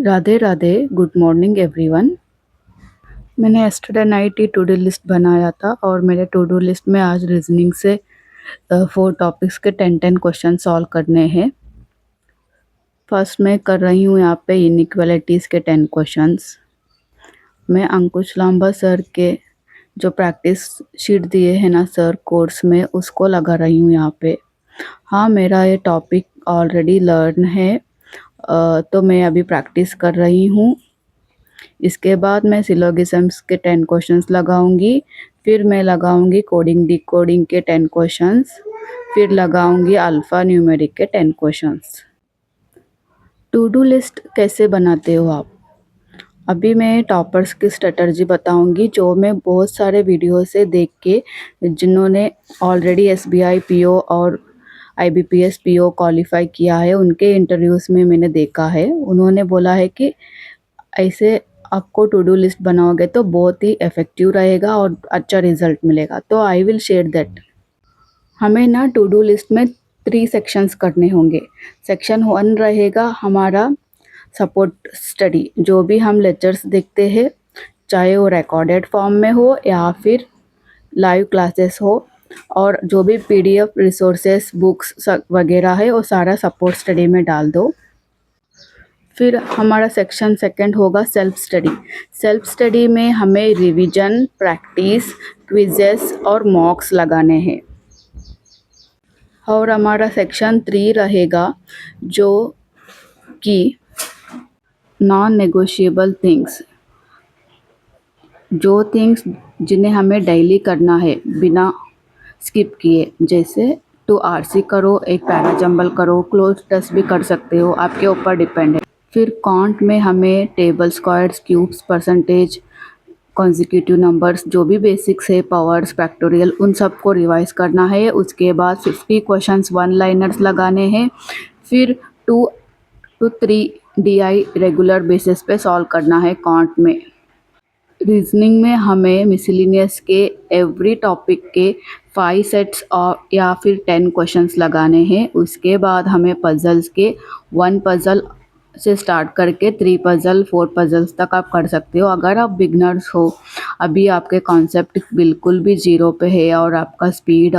Radhe Radhe, good morning everyone. मैंने yesterday night ही to do list बनाया था और मेरे टू डू लिस्ट में आज रीजनिंग से 4 टॉपिक्स के 10 क्वेश्चन सॉल्व करने हैं। फर्स्ट मैं कर रही हूँ यहाँ पे इनइक्वालिटीज़ के 10 क्वेश्चंस। मैं अंकुश लांबा सर के जो प्रैक्टिस शीट दिए हैं ना सर कोर्स में, उसको लगा रही हूँ यहाँ पे। हाँ, मेरा ये टॉपिक ऑलरेडी लर्न है, तो मैं अभी प्रैक्टिस कर रही हूँ। इसके बाद मैं सिलोगिज्म्स के 10 क्वेश्चंस लगाऊंगी, फिर मैं लगाऊंगी कोडिंग डिकोडिंग के 10 क्वेश्चंस, फिर लगाऊंगी अल्फ़ा न्यूमेरिक के 10 क्वेश्चंस। टू डू लिस्ट कैसे बनाते हो आप? अभी मैं टॉपर्स की स्ट्रेटर्जी बताऊंगी जो मैं बहुत सारे वीडियो से देख के, जिन्होंने ऑलरेडी एसबीआई पीओ और आईबीपीएस पीओ क्वालिफाई किया है, उनके इंटरव्यूज़ में मैंने देखा है। उन्होंने बोला है कि ऐसे आपको टू डू लिस्ट बनाओगे तो बहुत ही इफ़ेक्टिव रहेगा और अच्छा रिजल्ट मिलेगा। तो आई विल शेयर दैट। हमें ना टू डू लिस्ट में 3 सेक्शंस करने होंगे। सेक्शन 1 रहेगा हमारा सपोर्ट स्टडी। जो भी हम लेक्चर्स देखते हैं, चाहे वो रिकॉर्डेड फॉर्म में हो या फिर लाइव क्लासेस हो, और जो भी पीडीएफ रिसोर्सेस बुक्स वगैरह है, वो सारा सपोर्ट स्टडी में डाल दो। फिर हमारा सेक्शन सेकंड होगा सेल्फ स्टडी। सेल्फ स्टडी में हमें रिवीजन, प्रैक्टिस, क्विजेस और मॉक्स लगाने हैं। और हमारा सेक्शन 3 रहेगा जो कि नॉन नेगोशिएबल थिंग्स, जो थिंग्स जिन्हें हमें डेली करना है बिना स्किप किए, जैसे टू आरसी करो, एक पैरा जंबल करो, क्लोज टेस्ट भी कर सकते हो, आपके ऊपर डिपेंड है। फिर कॉन्ट में हमें table, squares, cubes, percentage, consecutive numbers, जो भी बेसिक्स है, पावर्स, फैक्टोरियल, उन सबको रिवाइज करना है। उसके बाद 50 क्वेश्चंस वन लाइनर्स लगाने हैं। फिर 2 to 3 डीआई रेगुलर बेसिस पे सॉल्व करना है कॉन्ट में। रीजनिंग में हमें मिसलिनियस के एवरी टॉपिक के 5 सेट्स और या फिर 10 क्वेश्चंस लगाने हैं। उसके बाद हमें पजल्स के 1 पजल से स्टार्ट करके 3 पजल 4 पजल्स तक आप कर सकते हो। अगर आप बिगनर्स हो, अभी आपके कॉन्सेप्ट बिल्कुल भी ज़ीरो पे है और आपका स्पीड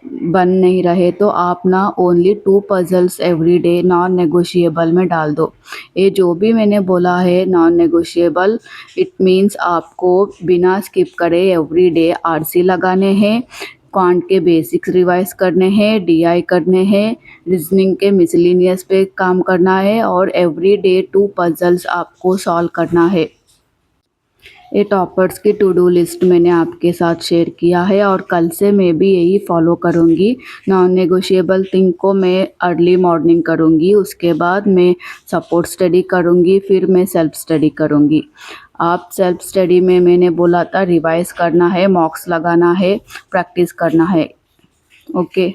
बन नहीं रहे, तो आप ना only 2 puzzles every day non negotiable में डाल दो। ये जो भी मैंने बोला है नॉन नेगोशिएबल, इट मीन्स आपको बिना स्किप करे एवरी डे आरसी लगाने हैं, क्वांट के बेसिक्स रिवाइज करने हैं, डीआई करने हैं, रीजनिंग के मिसलिनियस पे काम करना है और एवरी डे 2 पजल्स आपको सॉल्व करना है। ये टॉपर्स की टू डू लिस्ट मैंने आपके साथ शेयर किया है और कल से मैं भी यही फॉलो करूँगी। नॉन नेगोशिएबल थिंग को मैं अर्ली मॉर्निंग करूँगी, उसके बाद मैं सपोर्ट स्टडी करूँगी, फिर मैं सेल्फ स्टडी करूँगी। आप सेल्फ स्टडी में मैंने बोला था रिवाइज करना है, मॉक्स लगाना है, प्रैक्टिस करना है। ओके।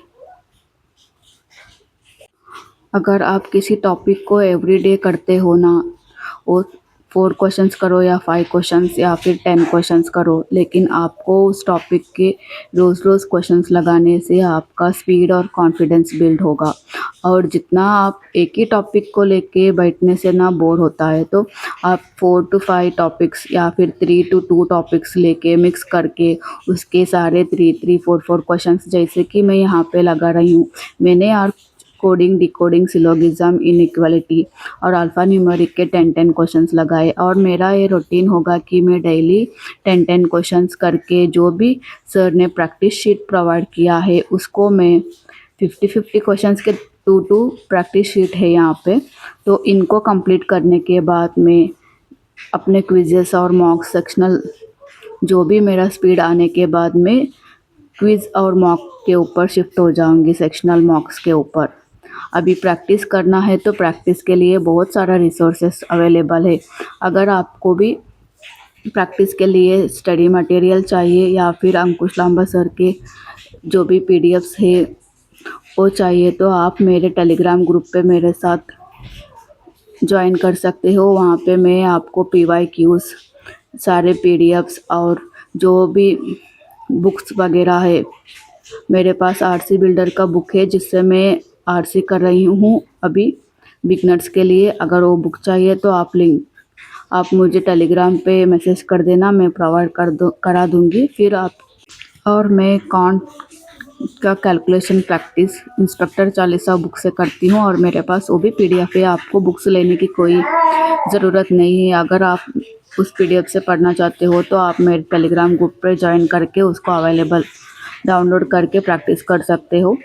अगर आप किसी टॉपिक को एवरीडे करते हो ना, वो 4 क्वेश्चंस करो या 5 क्वेश्चंस या फिर 10 क्वेश्चंस करो, लेकिन आपको उस टॉपिक के रोज़ रोज़ क्वेश्चंस लगाने से आपका स्पीड और कॉन्फिडेंस बिल्ड होगा। और जितना आप एक ही टॉपिक को लेके बैठने से ना बोर होता है, तो आप 4 to 5 टॉपिक्स या फिर 3 to 2 टॉपिक्स लेके मिक्स करके उसके सारे 3 4 4 क्वेश्चंस, जैसे कि मैं यहाँ पे लगा रही हूँ। मैंने यार कोडिंग डिकोडिंग, सिलोगिज्म, इनइक्वालिटी और अल्फ़ा न्यूमेरिक के 10 क्वेश्चंस लगाए। और मेरा ये रूटीन होगा कि मैं डेली 10 क्वेश्चंस करके, जो भी सर ने प्रैक्टिस शीट प्रोवाइड किया है उसको मैं 50 क्वेश्चंस के 2 प्रैक्टिस शीट है यहाँ पे, तो इनको कंप्लीट करने के बाद मैं अपने क्विजेस और मॉक सेक्शनल, जो भी मेरा स्पीड आने के बाद मैं क्विज़ और मॉक के ऊपर शिफ्ट हो जाऊंगी, सेक्शनल मॉक्स के ऊपर। अभी प्रैक्टिस करना है तो प्रैक्टिस के लिए बहुत सारा रिसोर्सेस अवेलेबल है। अगर आपको भी प्रैक्टिस के लिए स्टडी मटेरियल चाहिए या फिर अंकुश लांबा सर के जो भी पीडीएफ्स है वो चाहिए, तो आप मेरे टेलीग्राम ग्रुप पे मेरे साथ ज्वाइन कर सकते हो। वहाँ पे मैं आपको पीवाईक्यूज़, सारे पीडीएफ्स और जो भी बुक्स वगैरह है, मेरे पास आरसी बिल्डर का बुक है जिससे मैं आरसी कर रही हूँ अभी, बिगनर्स के लिए। अगर वो बुक चाहिए तो आप मुझे टेलीग्राम पे मैसेज कर देना, मैं प्रोवाइड करा दूँगी। फिर आप और मैं काउंट का calculation practice inspector Chalisa book से करती हूँ और मेरे पास वो भी पीडीएफ है। आपको बुक्स लेने की कोई ज़रूरत नहीं है। अगर आप उस पीडीएफ से पढ़ना चाहते हो तो आप मेरे टेलीग्राम ग्रुप पर ज्वाइन करके उसको अवेलेबल डाउनलोड करके प्रैक्टिस कर सकते हो।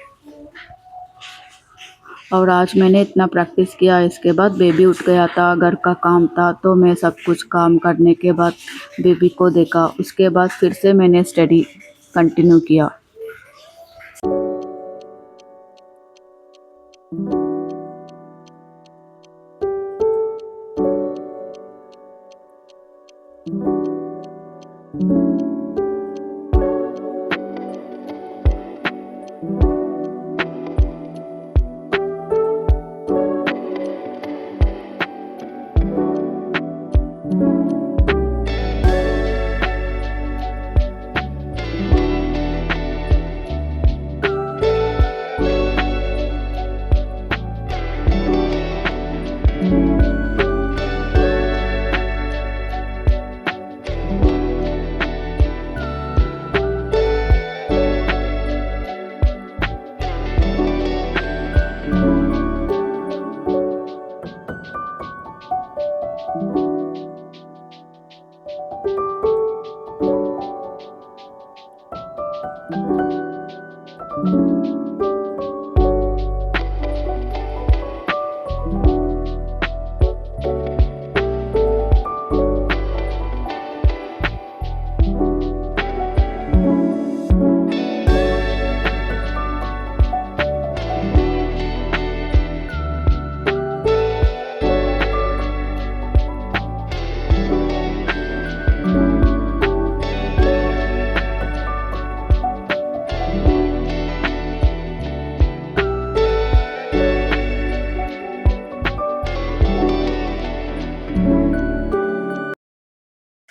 और आज मैंने इतना प्रैक्टिस किया, इसके बाद बेबी उठ गया था, घर का काम था, तो मैं सब कुछ काम करने के बाद बेबी को देखा। उसके बाद फिर से मैंने स्टडी कंटिन्यू किया।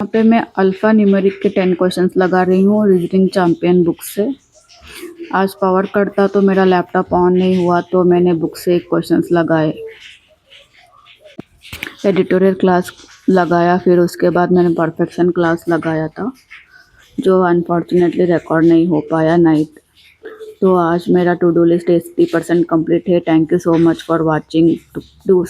यहाँ पे मैं अल्फ़ा न्यूमेरिक के 10 क्वेश्चंस लगा रही हूँ रीजनिंग चैंपियन बुक से। आज पावर कट था तो मेरा लैपटॉप ऑन नहीं हुआ, तो मैंने बुक से क्वेश्चंस लगाए। एडिटोरियल क्लास लगाया, फिर उसके बाद मैंने परफेक्शन क्लास लगाया था, जो अनफॉर्चुनेटली रिकॉर्ड नहीं हो पाया नाइट। तो आज मेरा टू डू लिस्ट 80% कंप्लीट है। Thank you so much for watching. Do